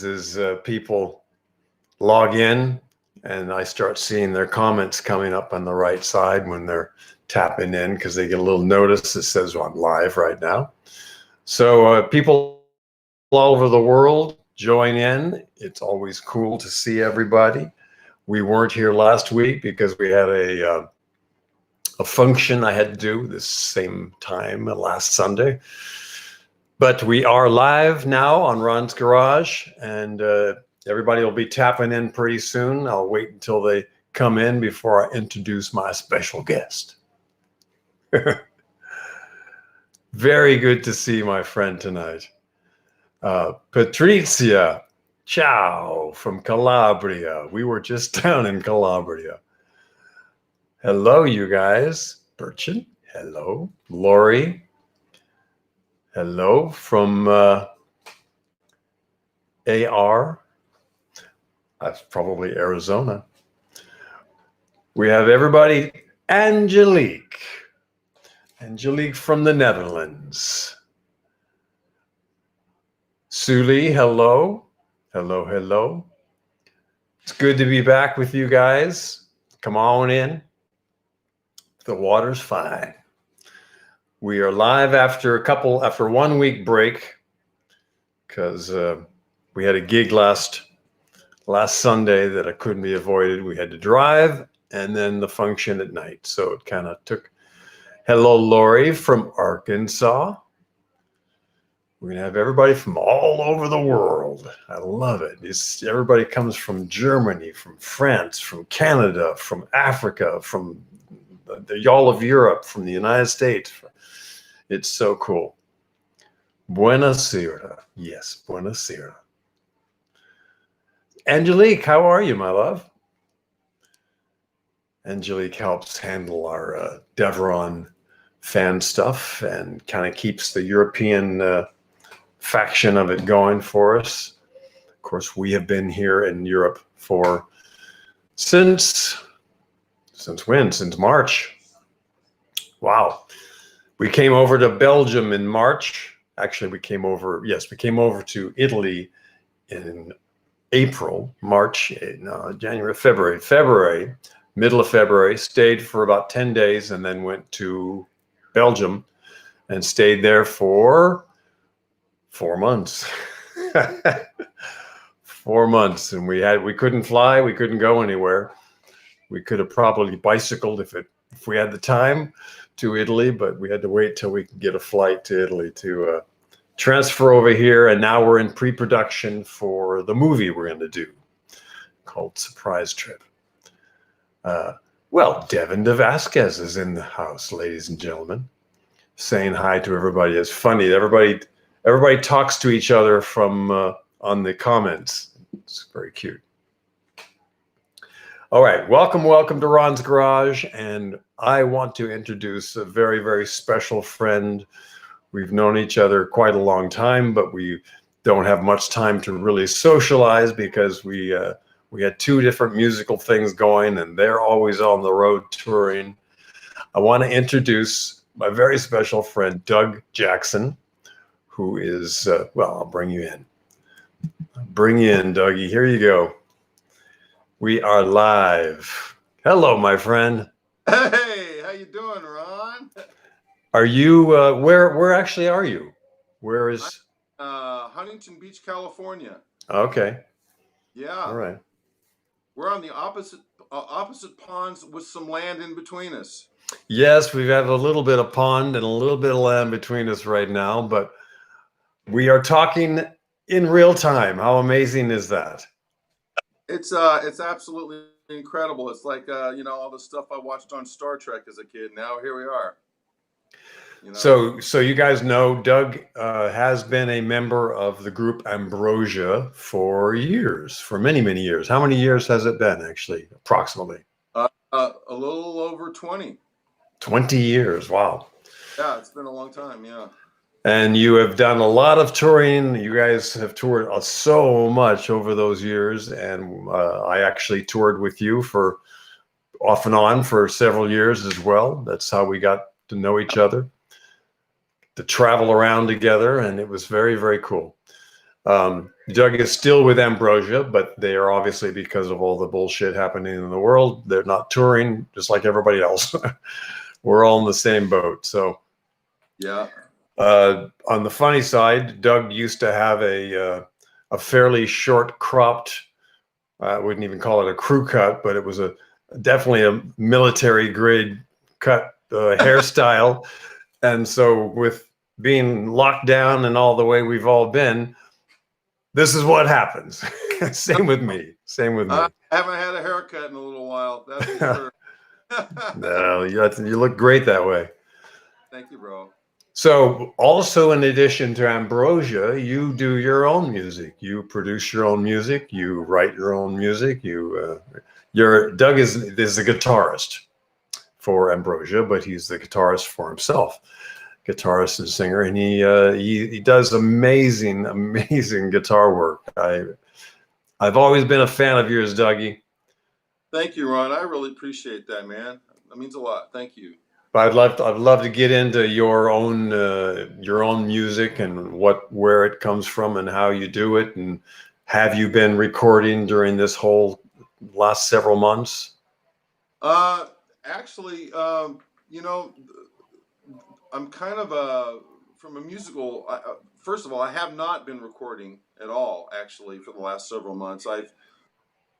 is people log in and I start seeing their comments coming up on the right side when they're tapping in, because they get a little notice that says, well, I'm live right now. So people all over the world join in. It's always cool to see everybody. We weren't here last week because we had a function I had to do this same time last Sunday. But we are live now on Ron's Garage, and everybody will be tapping in pretty soon. I'll wait until they come in before I introduce my special guest. Very good to see my friend tonight. Patrizia, ciao, from Calabria. We were just down in Calabria. Hello, you guys. Burchin, hello. Lori, hello from AR. That's probably Arizona. We have everybody. Angelique. Angelique from the Netherlands. Suli, hello. Hello, hello. It's good to be back with you guys. Come on in. The water's fine. We are live after 1 week break, because we had a gig last Sunday that I couldn't be avoided. We had to drive, and then the function at night. So it kind of took. Hello, Lori from Arkansas. We're gonna have everybody from all over the world. I love it. Everybody comes from Germany, from France, from Canada, from Africa, from all of Europe, from the United States. It's so cool. Buonasera. Yes, buonasera. Angelique, how are you, my love? Angelique helps handle our Devron fan stuff and kind of keeps the European faction of it going for us. Of course, we have been here in Europe since when? Since March. Wow. We came over to Belgium in March. Actually, we came over to Italy in April, March, January, February, middle of February, stayed for about 10 days and then went to Belgium and stayed there for 4 months. 4 months. And we couldn't fly, we couldn't go anywhere. We could have probably bicycled if we had the time to Italy, but we had to wait till we could get a flight to Italy to transfer over here. And now we're in pre-production for the movie we're going to do called Surprise Trip. Well, Devin De Vasquez is in the house, ladies and gentlemen, saying hi to everybody. It's funny. Everybody talks to each other from on the comments. It's very cute. All right, welcome to Ron's Garage, and I want to introduce a very, very special friend. We've known each other quite a long time, but we don't have much time to really socialize because we had 2 different musical things going, and they're always on the road touring. I want to introduce my very special friend, Doug Jackson, who is, I'll bring you in. Bring you in, Dougie. Here you go. We are live. Hello, my friend. Hey, how you doing, Ron? Are you, where actually are you? Where is? Huntington Beach, California. Okay. Yeah. All right. We're on the opposite ponds with some land in between us. Yes, we have a little bit of pond and a little bit of land between us right now, but we are talking in real time. How amazing is that? It's absolutely incredible. It's like all the stuff I watched on Star Trek as a kid. Now here we are. So you guys know Doug has been a member of the group Ambrosia for years, for many, many years. How many years has it been, actually, approximately? A little over 20. 20 years, wow. Yeah, it's been a long time, yeah. And you have done a lot of touring. You guys have toured so much over those years, and I actually toured with you for off and on for several years as well. That's how we got to know each other, to travel around together, and it was very, very cool. Doug is still with Ambrosia, but they are obviously, because of all the bullshit happening in the world, they're not touring just like everybody else. We're all in the same boat. So, Yeah. On the funny side, Doug used to have a fairly short cropped, I wouldn't even call it a crew cut, but it was definitely a military grade cut hairstyle. And so with being locked down and all the way we've all been, this is what happens. Same with me. Same with me. I haven't had a haircut in a little while. That's for sure. No, you look great that way. Thank you, bro. So also, in addition to Ambrosia, you do your own music. You produce your own music. You write your own music. Doug is a guitarist for Ambrosia, but he's the guitarist for himself. Guitarist and singer, and he does amazing guitar work. I've always been a fan of yours, Dougie. Thank you, Ron. I really appreciate that, man. That means a lot. Thank you. I'd love to get into your own music and where it comes from and how you do it, and have you been recording during this whole last several months? Actually, you know, I'm kind of from a musical. First of all, I have not been recording at all, actually, for the last several months. I've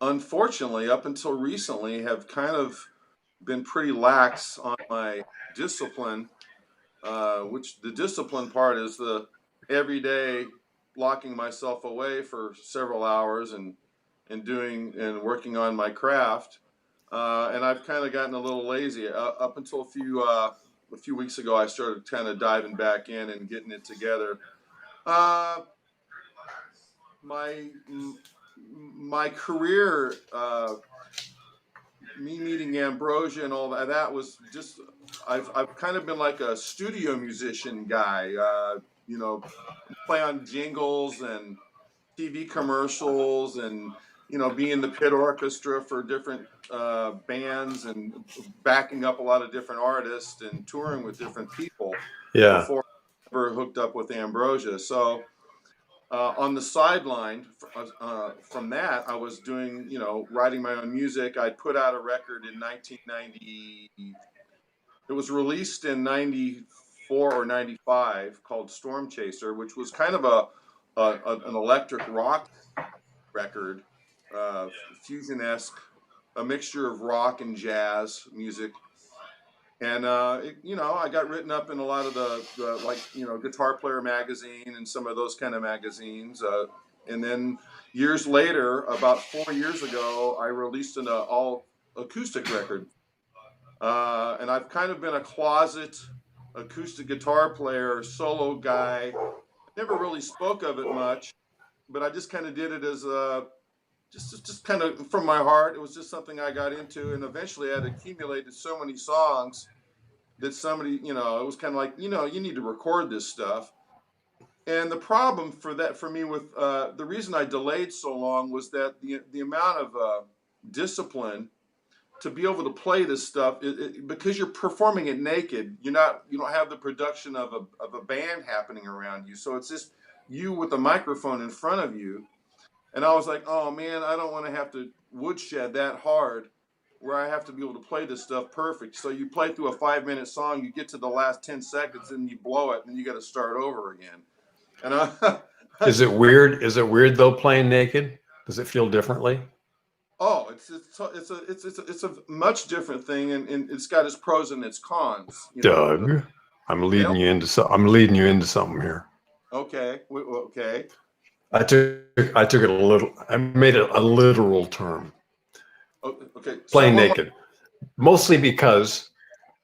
unfortunately, up until recently, have kind of been pretty lax on my discipline, which the discipline part is the everyday locking myself away for several hours and doing and working on my craft. And I've kind of gotten a little lazy. Up until a few weeks ago, I started kind of diving back in and getting it together. My career, me meeting Ambrosia and all that was just, I've kind of been like a studio musician guy, you know, play on jingles and TV commercials, and you know, be in the pit orchestra for different bands and backing up a lot of different artists and touring with different people. Yeah. Before I ever hooked up with Ambrosia. So on the sideline from that, I was doing, you know, writing my own music. I put out a record in 1990. It was released in 94 or 95 called Storm Chaser, which was kind of an electric rock record, fusion-esque, a mixture of rock and jazz music. And, you know, I got written up in a lot of the like, you know, Guitar Player magazine and some of those kind of magazines. And then years later, about 4 years ago, I released an all acoustic record. And I've kind of been a closet acoustic guitar player, solo guy. Never really spoke of it much, but I just kind of did it as just kind of from my heart. It was just something I got into, and eventually I had accumulated so many songs that somebody, you know, it was kind of like, you know, you need to record this stuff. And the problem for me with the reason I delayed so long was that the amount of discipline to be able to play this stuff, because you're performing it naked, you don't have the production of a band happening around you. So it's just you with a microphone in front of you. And I was like, oh man, I don't want to have to woodshed that hard where I have to be able to play this stuff perfect. So you play through a 5-minute song, you get to the last 10 seconds and you blow it, and you got to start over again. And Is it weird? Is it weird though, playing naked? Does it feel differently? Oh, it's a much different thing, and it's got its pros and its cons. You know, Doug, I'm leading you into something here. Okay, okay. I took it a little. I made it a literal term. Okay. Playing naked, mostly because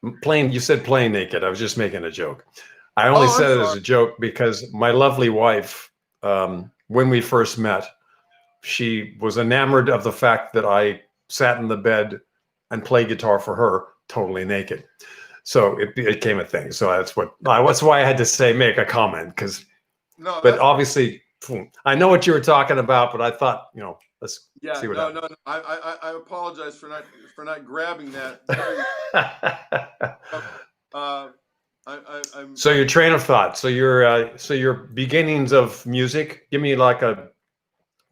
you said playing naked. I was just making a joke. I only said it as a joke because my lovely wife, when we first met, she was enamored of the fact that I sat in the bed and played guitar for her totally naked. So it became a thing. So that's why I had to say, make a comment, but obviously I know what you were talking about, but I thought, you know, let's see what happens. No. I apologize for not grabbing that. So your train of thought. So your beginnings of music. Give me like a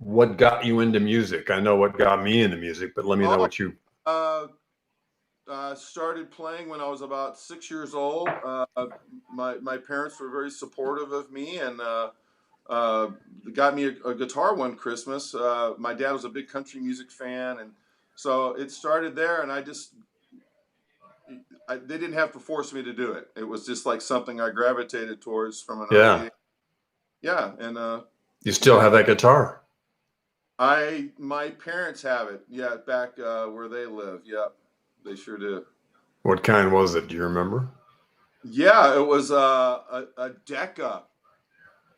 what got you into music? I know what got me into music, but let me know Oh, what you. uh, I started playing when I was about 6 years old. My parents were very supportive of me, and uh, got me a guitar one Christmas. My dad was a big country music fan, and so it started there. And they didn't have to force me to do it. It was just like something I gravitated towards from an early Yeah, age. Yeah, and you still yeah, have that guitar. my parents have it. Yeah, back where they live. Yep, they sure do. What kind was it? Do you remember? Yeah, it was a Decca.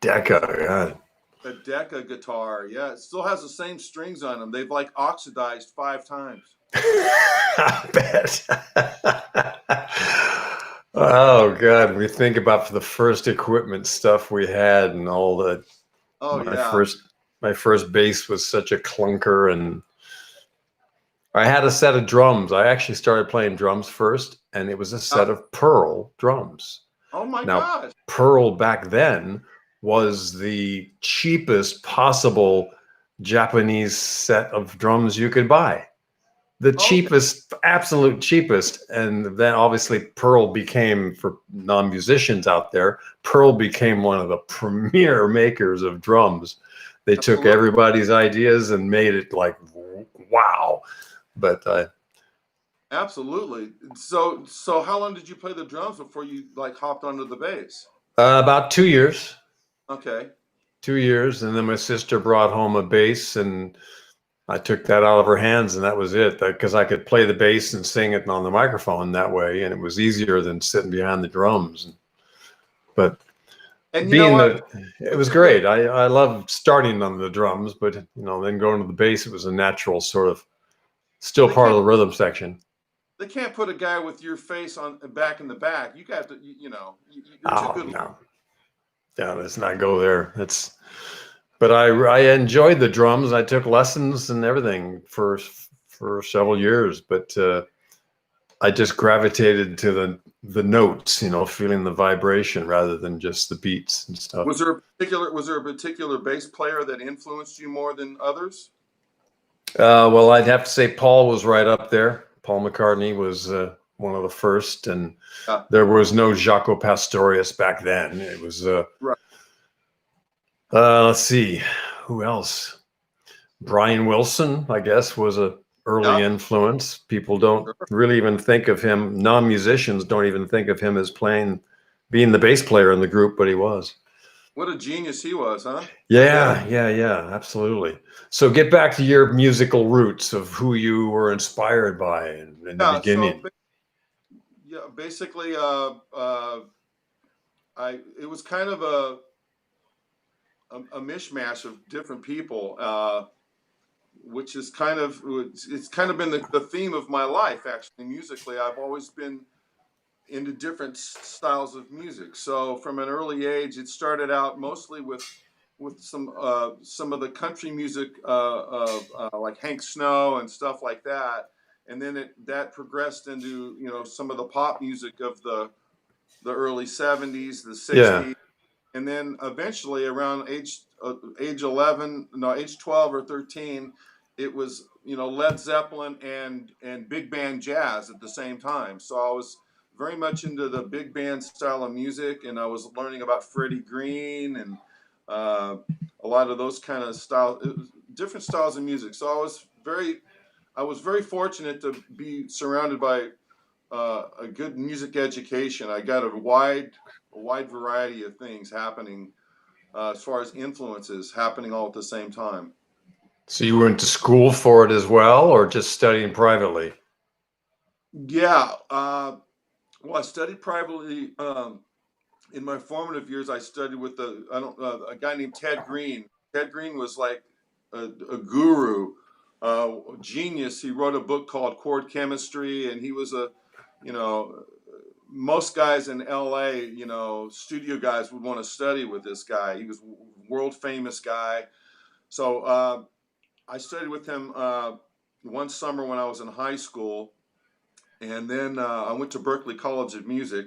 It Decca. was God. a Decca guitar. Yeah, it still has the same strings on them. They've like oxidized 5 times. I bet. Oh God, we think about the first equipment stuff we had and all the Oh my yeah. first my first bass was such a clunker, and I had a set of drums. I actually started playing drums first, and it was a Uh, set of Pearl drums. oh my Now, gosh. Pearl back then was the cheapest possible Japanese set of drums you could buy. The Okay. cheapest, absolute cheapest. And then obviously Pearl became, for non-musicians out there, Pearl became one of the premier makers of drums. They took Absolutely. everybody's ideas and made it like, wow. But Absolutely. So how long did you play the drums before you like hopped onto the bass? about 2 years. Okay. 2 years, and then my sister brought home a bass, and I took that out of her hands, and that was it. Because I could play the bass and sing it on the microphone that way, and it was easier than sitting behind the drums. But And you know being what? the, it was great. I loved starting on the drums, but then going to the bass, it was a natural sort of still They part of can't the rhythm section. they can't put a guy with your face on back in the back. You got to you're too Oh good. no, yeah, let's not go there. But I enjoyed the drums. I took lessons and everything for several years, but I just gravitated to the notes, feeling the vibration rather than just the beats and stuff. Was there a particular bass player that influenced you more than others? Well, I'd have to say Paul was right up there. Paul McCartney was one of the first, and Yeah. there was no Jaco Pastorius back then. It was Right. let's see, who else? Brian Wilson, I guess, was a early Yeah. influence. People don't Sure. really even think of him. Non-musicians don't even think of him as being the bass player in the group, but he was. What a genius he was, huh? No doubt. Yeah, absolutely. So get back to your musical roots of who you were inspired by in the Yeah. beginning. Yeah, basically, it was kind of a mishmash of different people, which is it's kind of been the theme of my life. Actually, musically, I've always been into different styles of music. So from an early age, it started out mostly with some of the country music, like Hank Snow and stuff like that, and then that progressed into some of the pop music of the early '70s, the Yeah, '60s, and then eventually around age 11, no, age 12 or 13, it was Led Zeppelin and big band jazz at the same time. So I was very much into the big band style of music, and I was learning about Freddie Green and uh, a lot of those kind of different styles of music. So I was very fortunate to be surrounded by a good music education. I got a wide variety of things happening, as far as influences happening all at the same time. so you went to school for it as well, or just studying privately? Yeah. Well, I studied privately. In my formative years, I studied with a guy named Ted Green. Ted Green was like a guru, genius. He wrote a book called Chord Chemistry, and he was you know, most guys in LA, studio guys would want to study with this guy. He was world famous guy. So I studied with him one summer when I was in high school, and then I went to Berklee College of Music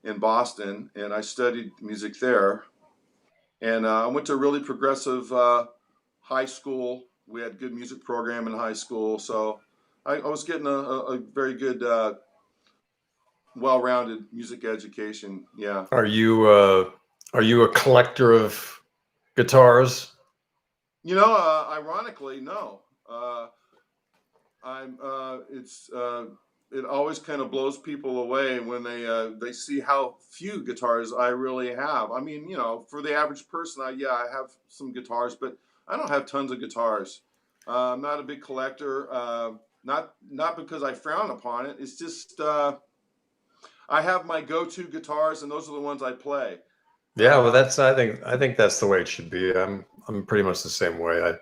in Boston, and I studied music there. And I went to a really progressive high school. We had good music program in high school, so I was getting a very good, well-rounded music education. Yeah. Are you a collector of guitars? Ironically, no. It always kind of blows people away when they see how few guitars I really have. I mean, for the average person, I have some guitars, but I don't have tons of guitars. I'm not a big collector. Not because I frown upon it. It's just I have my go-to guitars, and those are the ones I play. Yeah, well, I think that's the way it should be. I'm pretty much the same way.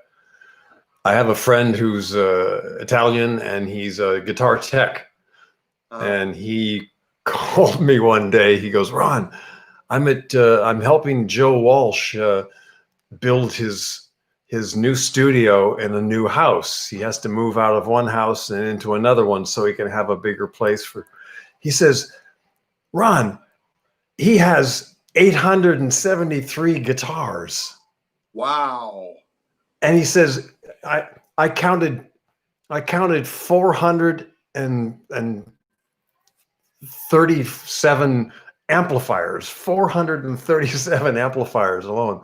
I have a friend who's Italian, and he's a guitar tech. And he called me one day. He goes, "Ron, I'm helping Joe Walsh build his new studio in a new house. He has to move out of one house and into another one so he can have a bigger place for." He says, "Ron, he has 873 guitars." Wow. And he says, I counted 437 amplifiers, 437 amplifiers alone.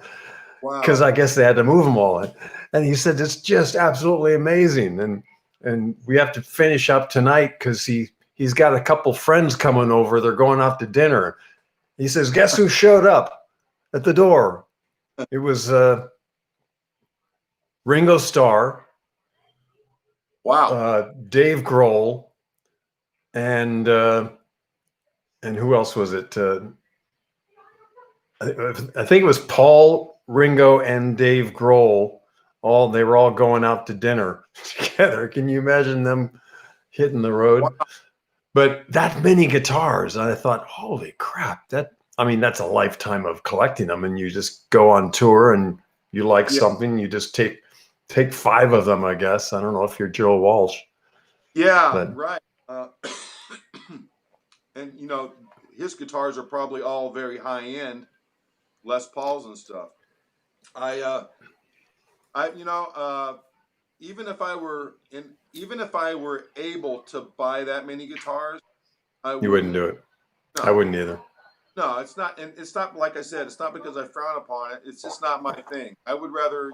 Wow. Because I guess they had to move them all. And he said, it's just absolutely amazing. And we have to finish up tonight because he's got a couple friends coming over. They're going out to dinner. He says, guess who showed up at the door? It was Ringo Starr. Wow. Dave Grohl. And who else was it? I think it was Paul, Ringo, and Dave Grohl. They were all going out to dinner together. Can you imagine them hitting the road? Wow. But that many guitars, I thought, holy crap! That's a lifetime of collecting them. And you just go on tour, and you like something, you just take 5 of them. I guess I don't know if you're Joe Walsh. Yeah, but. Right. And his guitars are probably all very high end, Les Pauls and stuff. Even if I were able to buy that many guitars, you wouldn't do it. No, I wouldn't either. No, it's not, and it's not, like I said, it's not because I frown upon it. It's just not my thing. I would rather,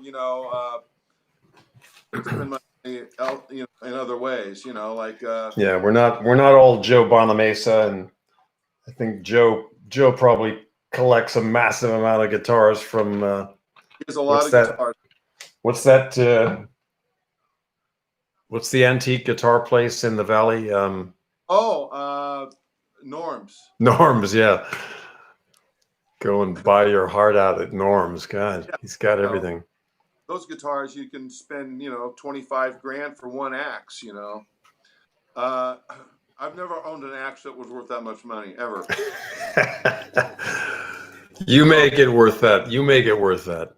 spend my in other ways, like. Yeah, we're not all Joe Bonamessa, and I think Joe probably collects a massive amount of guitars from. He has a lot of guitars. What's that? What's the antique guitar place in the valley? Norm's. Norm's, yeah. Go and buy your heart out at Norm's. God, yeah. He's got everything. Those guitars you can spend, $25,000 for one axe. I've never owned an axe that was worth that much money ever. You make it worth that. You make it worth that.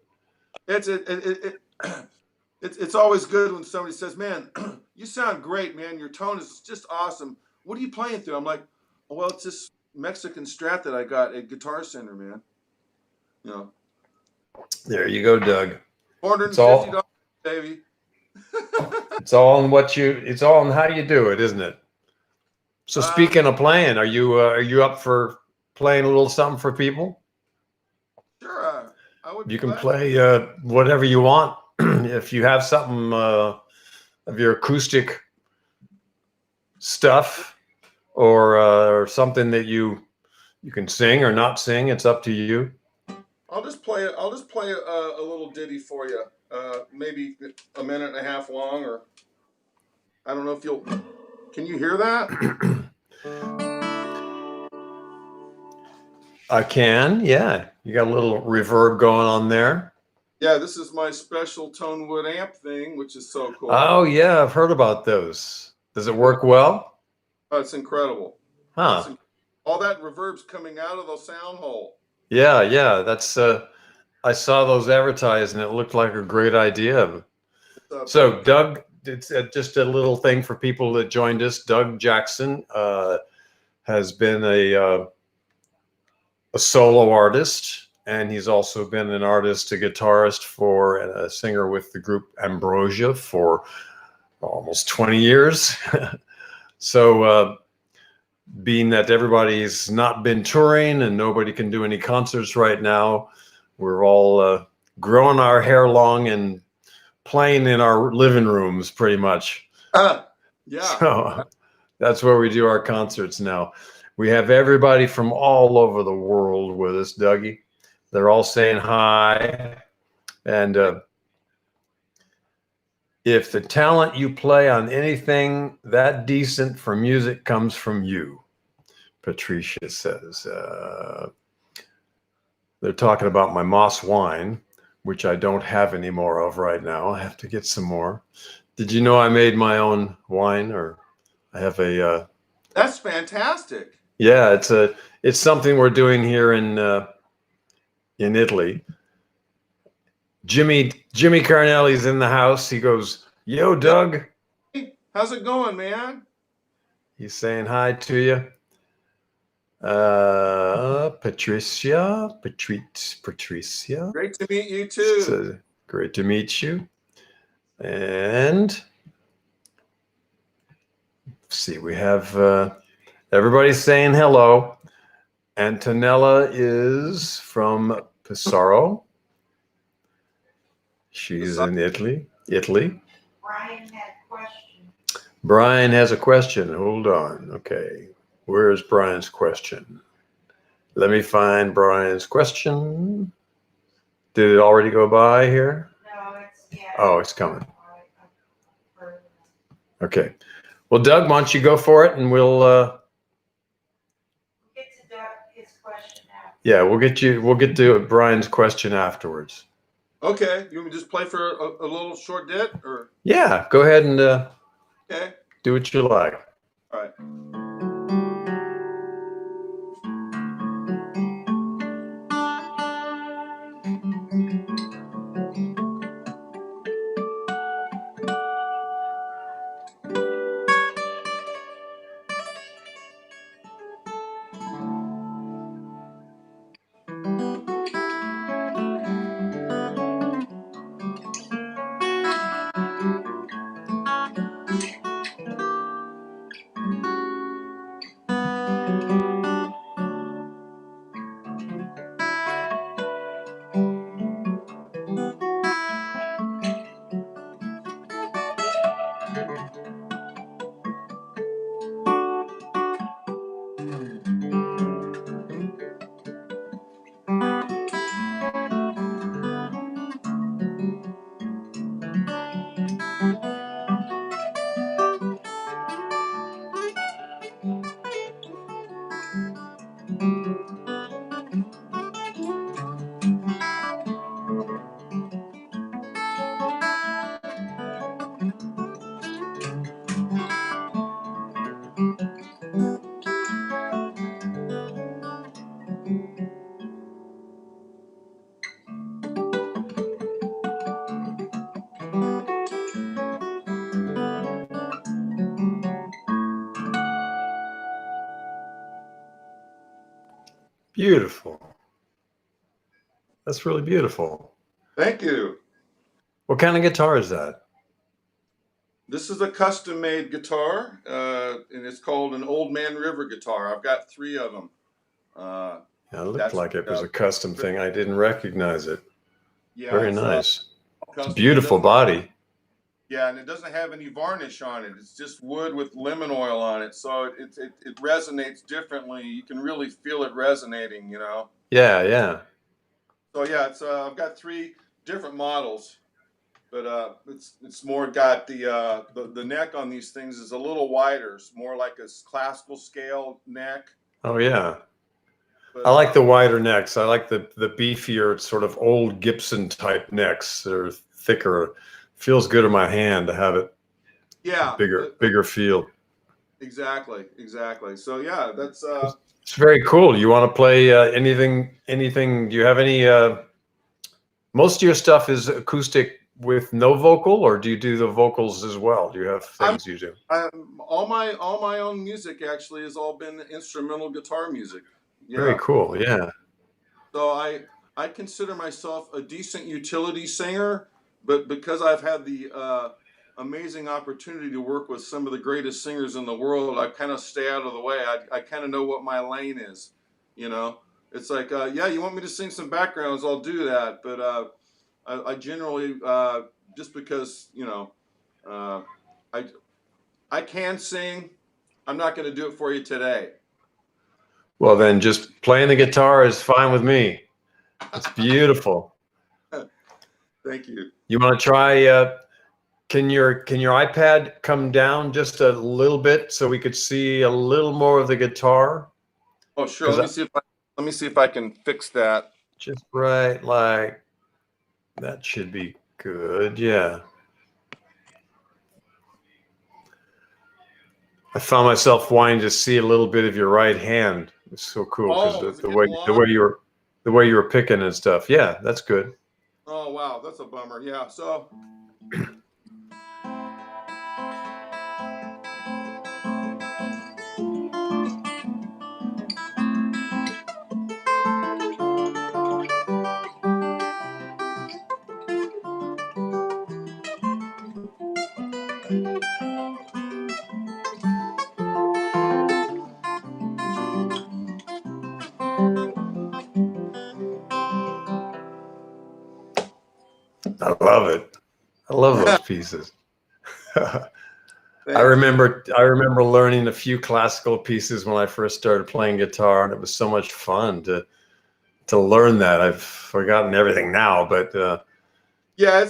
It's always good when somebody says, "Man, you sound great, man. Your tone is just awesome. What are you playing through?" I'm like, "Oh, well, it's this Mexican Strat that I got at Guitar Center, man." There you go, Doug. $450, baby. It's all in how you do it, isn't it? So speaking of playing, are you up for playing a little something for people? Sure, I would. You can play whatever you want. If you have something of your acoustic stuff, or something that you can sing or not sing, it's up to you. I'll just play a little ditty for you, maybe a minute and a half long, or I don't know if you'll. Can you hear that? I can, yeah. You got a little reverb going on there. Yeah, this is my special Tonewood amp thing, which is so cool. Oh yeah, I've heard about those. Does it work well? Oh, it's incredible. Huh. All that reverb's coming out of the sound hole. Yeah. That's I saw those advertised, and it looked like a great idea. So Doug, it's just a little thing for people that joined us. Doug Jackson has been a solo artist and he's also been an artist, a guitarist for, and a singer with the group Ambrosia for almost 20 years. So being that everybody's not been touring and nobody can do any concerts right now, we're all growing our hair long and playing in our living rooms pretty much. Yeah. So that's where we do our concerts now. We have everybody from all over the world with us, Dougie. They're all saying hi. And if the talent you play on anything that decent for music comes from you, Patricia says. They're talking about my Moss wine, which I don't have any more of right now. I have to get some more. Did you know I made my own wine? Or I have a... That's fantastic. Yeah, it's something we're doing here in Italy. Jimmy Carnelli's in the house. He goes, "Yo, Doug." Hey, how's it going, man? He's saying hi to you. Patricia. Great to meet you too. Great to meet you. And let's see, we have everybody's saying hello. Antonella is from Pesaro. She's in Italy. Brian has a question. Hold on. Okay. Where's Brian's question? Let me find Brian's question. Did it already go by here? No, Oh, it's coming. Okay. Well, Doug, why don't you go for it, and we'll get to Doug, his question after. Yeah, we'll get to Brian's question afterwards. Okay. You want me to just play for a little short bit, or? Yeah, go ahead and Okay. do what you like. All right. Beautiful. That's really beautiful. Thank you. What kind of guitar is that? This is a custom-made guitar, and it's called an Old Man River guitar. I've got 3 of them. Yeah, it looked like it was a custom thing. I didn't recognize it. Yeah, Very nice. It's a custom. beautiful body. Yeah, and it doesn't have any varnish on it. It's just wood with lemon oil on it, so it resonates differently. You can really feel it resonating, you know. Yeah, yeah. So yeah, it's I've got 3 different models, but it's more got the neck on these things is a little wider. It's more like a classical scale neck. Oh yeah. But, I like the wider necks. I like the beefier, sort of old Gibson type necks. They're thicker. Feels good in my hand to have it. Yeah. Bigger feel. Exactly. So yeah, that's it's very cool. You want to play anything? Do you have any? Most of your stuff is acoustic with no vocal, or do you do the vocals as well? Do you have things you do? All my own music actually has all been instrumental guitar music. Yeah. Very cool. Yeah. So I I consider myself a decent utility singer, but because I've had the amazing opportunity to work with some of the greatest singers in the world, I kind of stay out of the way. I kind of know what my lane is, you know. It's like, yeah, you want me to sing some backgrounds, I'll do that. But I generally, just because, you know, uh, I I can sing, I'm not going to do it for you today. Well, then just playing the guitar is fine with me. It's beautiful. Thank you. You want to try? Can your iPad come down just a little bit so we could see a little more of the guitar? Oh, sure. 'Cause Let me see if I can fix that. just right like that should be good. Yeah. I found myself wanting to see a little bit of your right hand. It's so cool because Oh, is it the getting long? way you were picking and stuff. Yeah, that's good. Oh, wow, that's a bummer. Yeah. So, I love it. I love those pieces. I thank you. remember learning a few classical pieces when I first started playing guitar, and it was so much fun to learn that. I've forgotten everything now, but Yeah,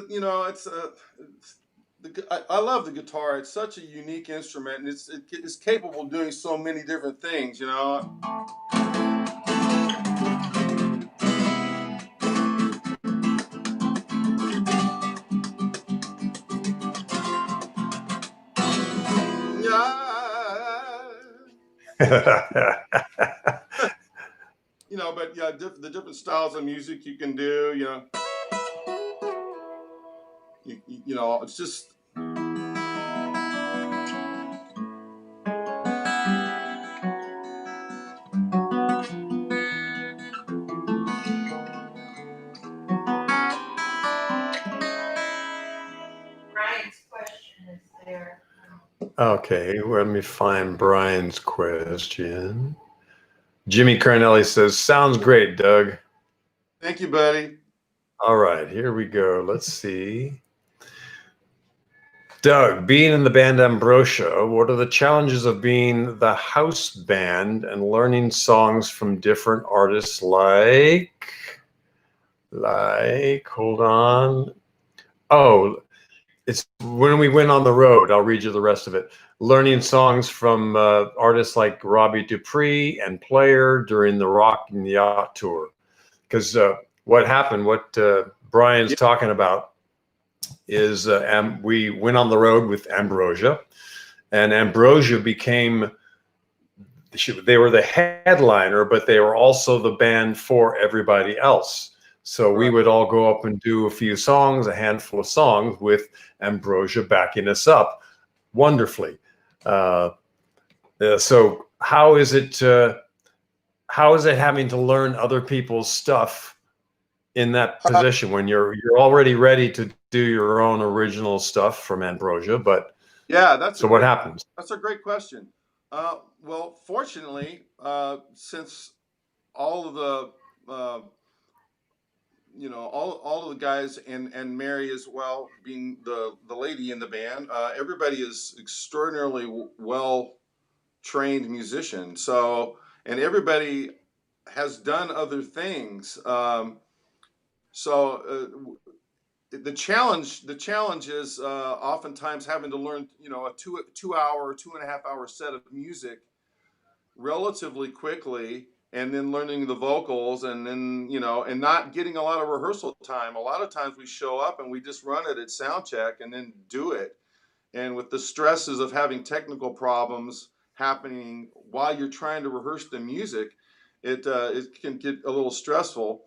you know, I love the guitar. It's such a unique instrument, and it's capable of doing so many different things. You know. Yeah. You know, but yeah, the different styles of music you can do. You know. You know, it's just. Brian's question is there. okay, let me find Brian's question. Jimmy Carnelli says, "Sounds great, Doug." Thank you, buddy. All right, here we go. Let's see. Doug, being in the band Ambrosia, what are the challenges of being the house band and learning songs from different artists hold on. Oh, it's when we went on the road. I'll read you the rest of it. Learning songs from artists like Robbie Dupree and Player during the Rock and Yacht tour. Because what happened, what Brian's Yeah. talking about is we went on the road with Ambrosia, and Ambrosia became, they were the headliner, but they were also the band for everybody else. So we Right. would all go up and do a few songs, a handful of songs with Ambrosia backing us up wonderfully. So how is it having to learn other people's stuff in that position when you're already ready to do your own original stuff from Ambrosia? But Yeah, what happens? that's a great question. Well, fortunately, since all of the you know, all of the guys and Mary as well, being the lady in the band, everybody is extraordinarily well trained musician. So, and everybody has done other things. So the challenge is oftentimes having to learn, you know, a 2 hour, 2.5 hour set of music relatively quickly, and then learning the vocals, and then, you know, and not getting a lot of rehearsal time. A lot of times we show up and we just run it at sound check and then do it. And with the stresses of having technical problems happening while you're trying to rehearse the music, it can get a little stressful.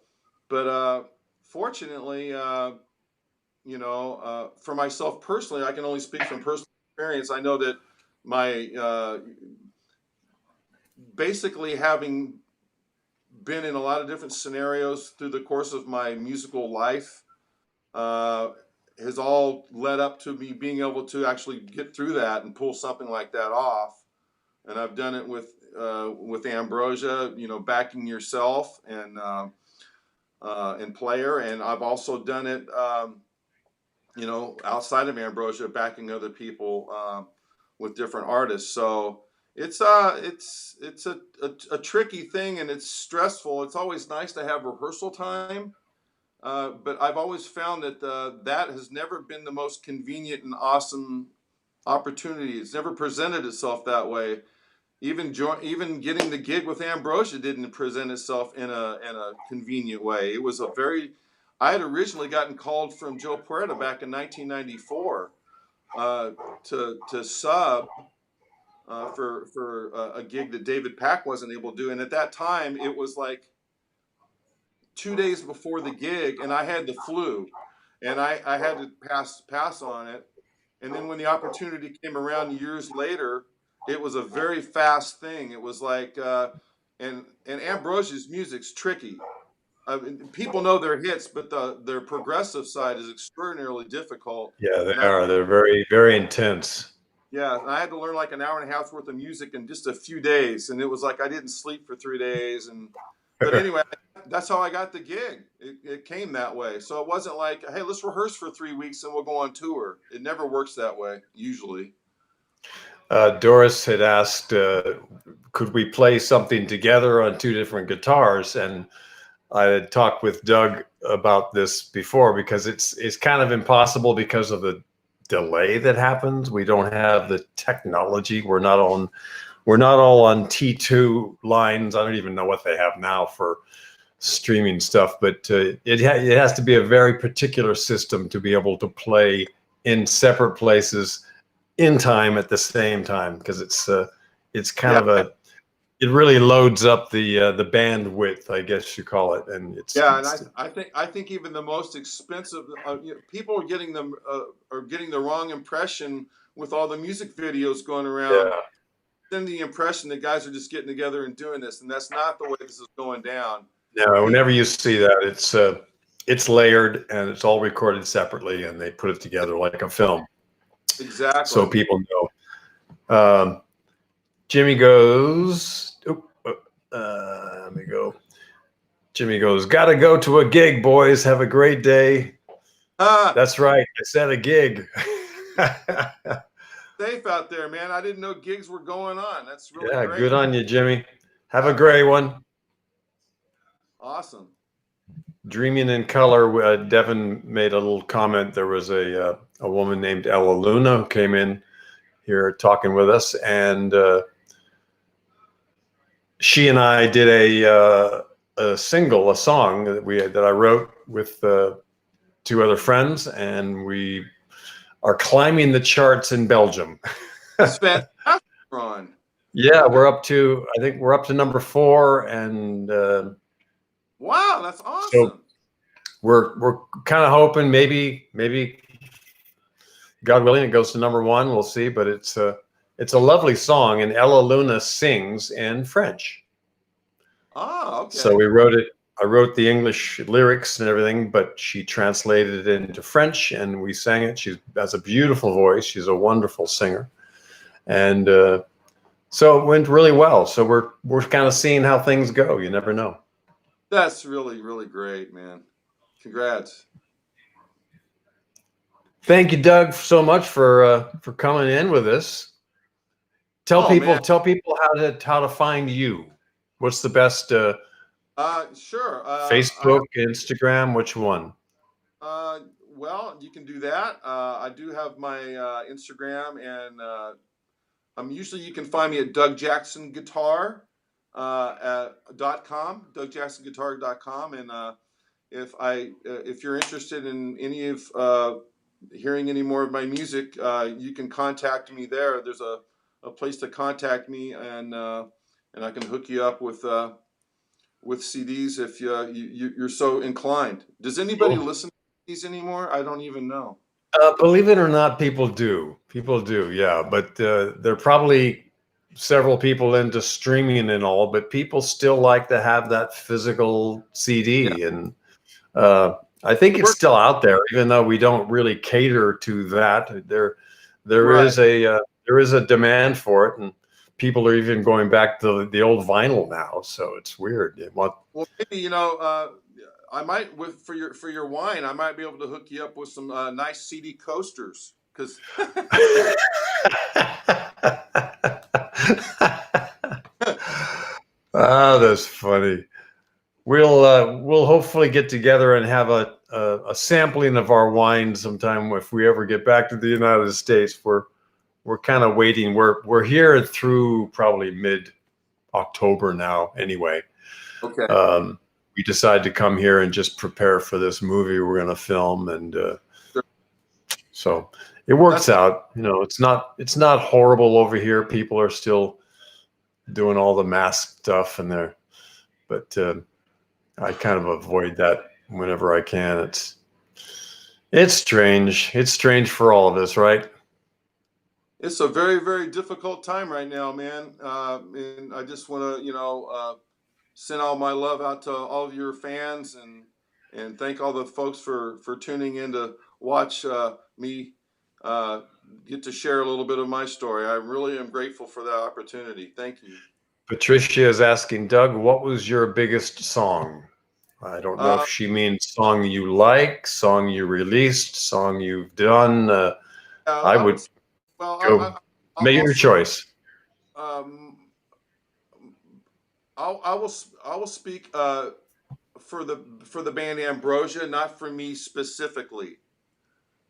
But fortunately, you know, for myself personally, I can only speak from personal experience. I know that my basically having been in a lot of different scenarios through the course of my musical life has all led up to me being able to actually get through that and pull something like that off. And I've done it with Ambrosia, you know, backing yourself and Player, and I've also done it, you know, outside of Ambrosia, backing other people with different artists. So it's a tricky thing, and it's stressful. It's always nice to have rehearsal time, but I've always found that that has never been the most convenient and awesome opportunity. It's never presented itself that way. Even getting the gig with Ambrosia didn't present itself in a convenient way. It was a very I had originally gotten called from Joe Puerta back in 1994 to sub for a gig that David Pack wasn't able to do, and at that time it was like 2 days before the gig, and I had the flu, and I had to pass on it. And then when the opportunity came around years later, it was a very fast thing. It was like, and Ambrosia's music's tricky. People know their hits, but their progressive side is extraordinarily difficult. Yeah, they are. They're very, very intense. Yeah, and I had to learn like an hour and a half's worth of music in just a few days, and it was like I didn't sleep for 3 days. But anyway, that's how I got the gig. It came that way. So it wasn't like, hey, let's rehearse for 3 weeks and we'll go on tour. It never works that way, usually. Doris had asked, could we play something together on two different guitars? And I had talked with Doug about this before, because it's kind of impossible because of the delay that happens. We don't have the technology. We're not all on T2 lines. I don't even know what they have now for streaming stuff, but it has to be a very particular system to be able to play in separate places in time at the same time, because it's kind of it really loads up the bandwidth, I guess you call it, and I think even the most expensive people are getting the wrong impression with all the music videos going around. Yeah. Then the impression that guys are just getting together and doing this, and that's not the way this is going down. No, whenever you see that, it's layered and it's all recorded separately, and they put it together like a film. Exactly. So people know. Jimmy goes, let me go. Jimmy goes, gotta go to a gig, boys. Have a great day. That's right. I said a gig. Safe out there, man. I didn't know gigs were going on. That's really great. Good on you, Jimmy. Have a great one. Awesome. Dreaming in Color. Devin made a little comment. There was a woman named Ella Luna who came in here talking with us, and she and I did a song that I wrote with two other friends, and we are climbing the charts in Belgium. That's fantastic, Ron. Yeah, I think we're up to number 4, and wow, that's awesome. So we're kind of hoping maybe God willing it goes to number 1. We'll see, but it's a lovely song, and Ella Luna sings in French. Oh, okay. So we wrote it. I wrote the English lyrics and everything, but she translated it into French, and we sang it. She has a beautiful voice. She's a wonderful singer, and so it went really well. So we're kind of seeing how things go. You never know. That's really, really great, man. Congrats. Thank you, Doug, so much for coming in with us. Tell people how to find you. What's the best? Sure. Facebook, Instagram, which one? Well, you can do that. I do have my Instagram, and usually you can find me at DougJacksonGuitar.com, DougJacksonGuitar.com, and if you're interested in any of hearing any more of my music, you can contact me there. There's a place to contact me, and I can hook you up with CDs if you're so inclined. Does anybody listen to these anymore? I don't even know. Believe it or not, people do. People do, yeah. But they're probably several people into streaming and all, but people still like to have that physical CD. Yeah. And I think it's still out there, even though we don't really cater to that. There is a demand for it, and people are even going back to the old vinyl now. So it's weird. Well, maybe I might for your wine, I might be able to hook you up with some nice CD coasters because. Ah, that's funny. We'll hopefully get together and have a sampling of our wine sometime if we ever get back to the United States. We're kind of waiting. We're here through probably mid-October now. Anyway, Okay. We decided to come here and just prepare for this movie we're going to film, and Sure. so it works out. It's not horrible over here. People are still doing all the mask stuff but I kind of avoid that whenever I can. It's strange. It's strange for all of us, right? It's a very, very difficult time right now, man. And I just want to, send all my love out to all of your fans and thank all the folks for tuning in to watch me get to share a little bit of my story. I really am grateful for that opportunity. Thank you. Patricia is asking, Doug, what was your biggest song? I don't know if she means song you like, song you released, song you've done. I would go. Make your choice. I will speak for the band Ambrosia, not for me specifically,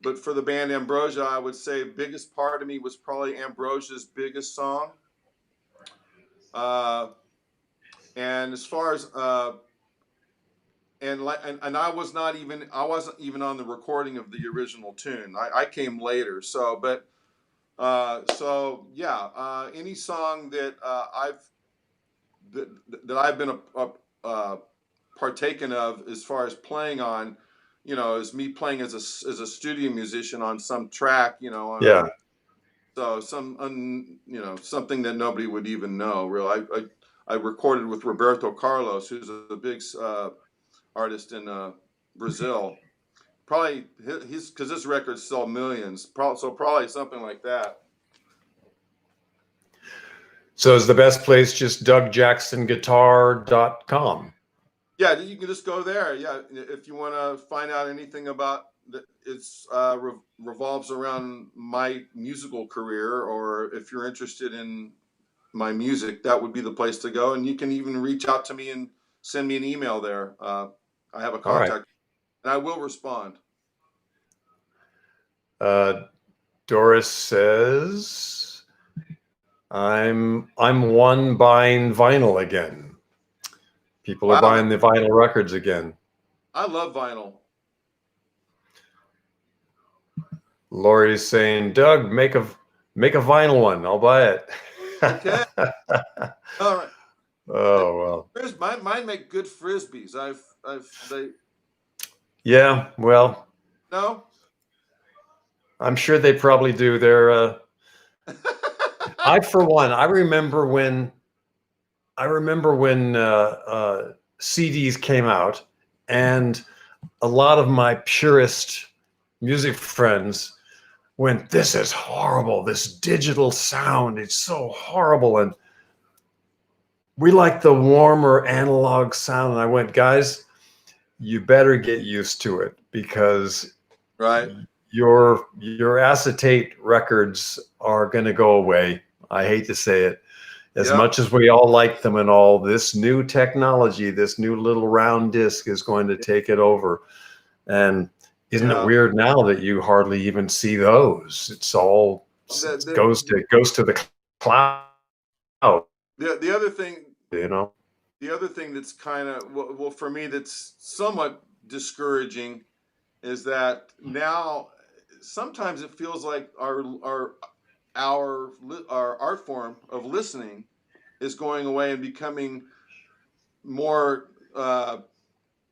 but for the band Ambrosia, I would say biggest part of me was probably Ambrosia's biggest song. And as far as and I wasn't even on the recording of the original tune. I came later. So yeah, any song that I've been a partaken of as far as playing on, is me playing as a studio musician on some track, Yeah. So something that nobody would even know. Real, I recorded with Roberto Carlos, who's a big artist in Brazil. Probably because his records sell millions. So probably something like that. So is the best place just DougJacksonGuitar.com? Yeah, you can just go there. Yeah, if you want to find out anything about it's revolves around my musical career, or if you're interested in my music, that would be the place to go. And you can even reach out to me and send me an email there. I have a contact, and I will respond. Doris says, I'm one buying vinyl again. People are buying the vinyl records again. I love vinyl. Lori's saying, Doug, make a vinyl one. I'll buy it. Okay. All right. Oh well. Mine make good frisbees. Yeah. Well. No. I'm sure they probably do. They're. For one, I remember when CDs came out, and a lot of my purist music friends went, "This is horrible. This digital sound, it's so horrible." And we like the warmer analog sound. And I went, guys, you better get used to it, because your acetate records are going to go away. I hate to say it. As much as we all like them and all, this new technology, this new little round disc is going to take it over. And isn't it weird now that you hardly even see those? It's all goes to the cloud. The other thing, the other thing that's kind of for me that's somewhat discouraging is that now sometimes it feels like our art form of listening is going away and becoming more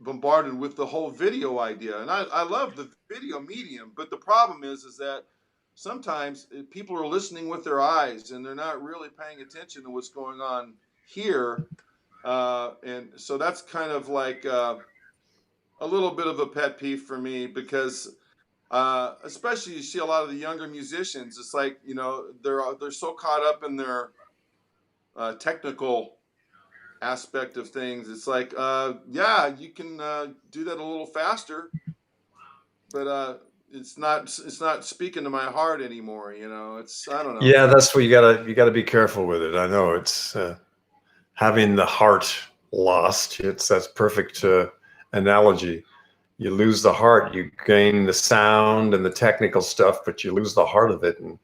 bombarded with the whole video idea. And I love the video medium, but the problem is that sometimes people are listening with their eyes and they're not really paying attention to what's going on here. And so that's kind of like a little bit of a pet peeve for me, because especially you see a lot of the younger musicians. It's like, you know, they're so caught up in their technical aspect of things. It's like, yeah, you can do that a little faster, but it's not speaking to my heart anymore. You know, I don't know. Yeah, that's what you gotta be careful with it. I know it's having the heart lost. That's perfect analogy. You lose the heart, you gain the sound and the technical stuff, but you lose the heart of it, and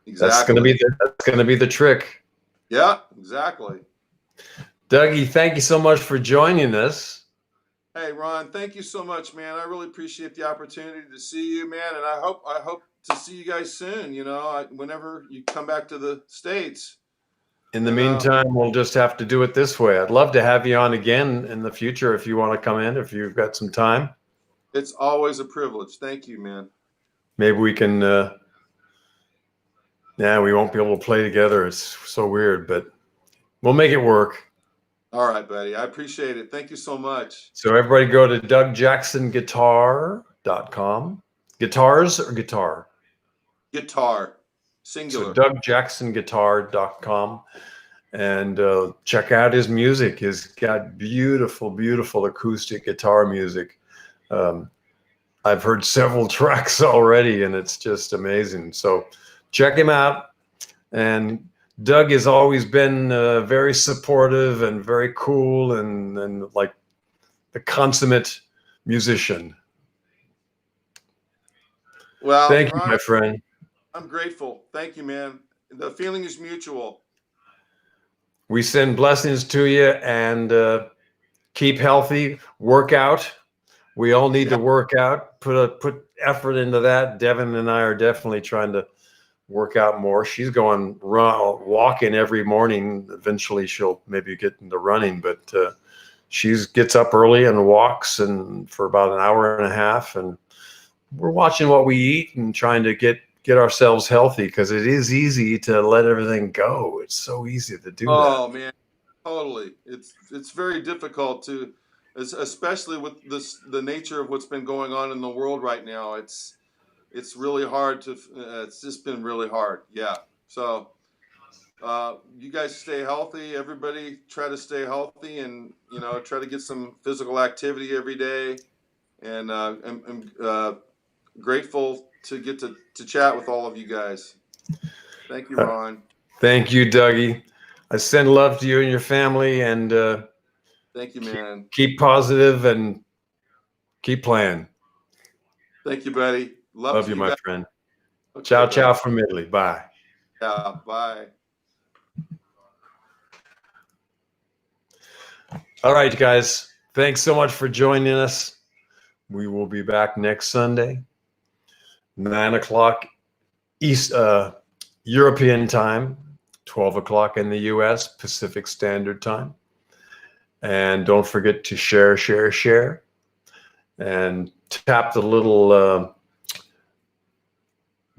that's Exactly. gonna be the trick. Yeah, exactly. Dougie, thank you so much for joining us. Hey, Ron, thank you so much, man. I really appreciate the opportunity to see you, man, and I hope to see you guys soon. You know, whenever you come back to the States. In the meantime, we'll just have to do it this way. I'd love to have you on again in the future if you want to come in, if you've got some time. It's always a privilege. Thank you, man. Maybe we can, we won't be able to play together. It's so weird, but we'll make it work. All right, buddy. I appreciate it. Thank you so much. So everybody go to DougJacksonGuitar.com. Guitars or guitar? Guitar. Singular. So DougJacksonGuitar.com, and check out his music. He's got beautiful, beautiful acoustic guitar music. I've heard several tracks already, and it's just amazing. So check him out. And Doug has always been very supportive and very cool and like the consummate musician. Well, thank Ron, you, my friend. I'm grateful. Thank you, man. The feeling is mutual. We send blessings to you, and keep healthy, work out. We all need to work out, put effort into that. Devin and I are definitely trying to work out more. She's going walking every morning. Eventually she'll maybe get into running, but she gets up early and walks and for about an hour and a half, and we're watching what we eat and trying to get ourselves healthy, because it is easy to let everything go. It's so easy to do that. Oh man, totally. It's very difficult to, especially with the nature of what's been going on in the world right now. It's really hard to. It's just been really hard. Yeah. So you guys stay healthy. Everybody try to stay healthy, and you know, try to get some physical activity every day. And I'm grateful to get to chat with all of you guys. Thank you, Ron. Thank you, Dougie. I send love to you and your family, and thank you, man. Keep positive and keep playing. Thank you, buddy. Love you, my friend. Okay, ciao, ciao from Italy. Bye. Yeah, bye. All right, guys. Thanks so much for joining us. We will be back next Sunday, 9 o'clock East European time, 12 o'clock in the US Pacific Standard Time. And don't forget to share, and tap the little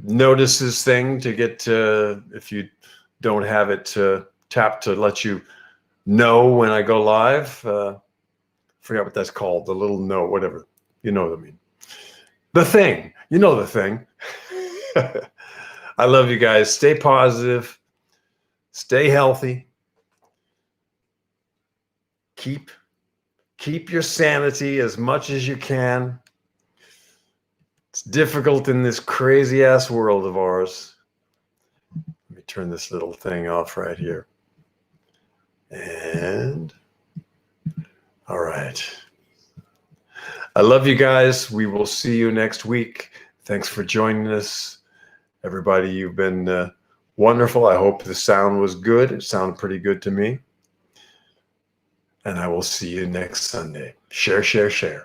notices thing to get if you don't have it, tap to let you know when I go live. Forgot what that's called. The little note, whatever. You know what I mean. The thing. You know the thing. I love you guys. Stay positive. Stay healthy. Keep your sanity as much as you can. It's difficult in this crazy ass world of ours. Let me turn this little thing off right here. And all right. I love you guys. We will see you next week. Thanks for joining us. Everybody, you've been wonderful. I hope the sound was good. It sounded pretty good to me. And I will see you next Sunday. Share.